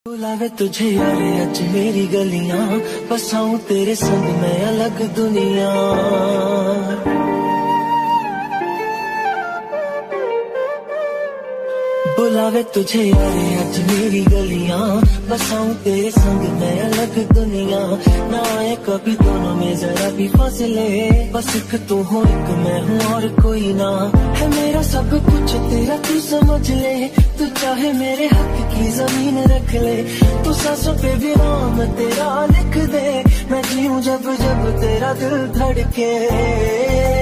बुलावे तुझे यारे अज मेरी गलियां, बसाऊं तेरे संग मैं अलग दुनिया। बुलावे तुझे यारे अज मेरी गलियां, बसाऊं तेरे संग मैं अलग दुनिया। ना आए कभी दोनों में जरा भी फासले, बस एक तू हो एक मैं हूँ और कोई ना। है मेरा सब कुछ तेरा तू समझ ले, तू चाहे मेरे हक की जमीन रख ले। तू सांसों पे भी नाम तेरा लिख दे, मैं जीऊं जब जब तेरा दिल धड़के।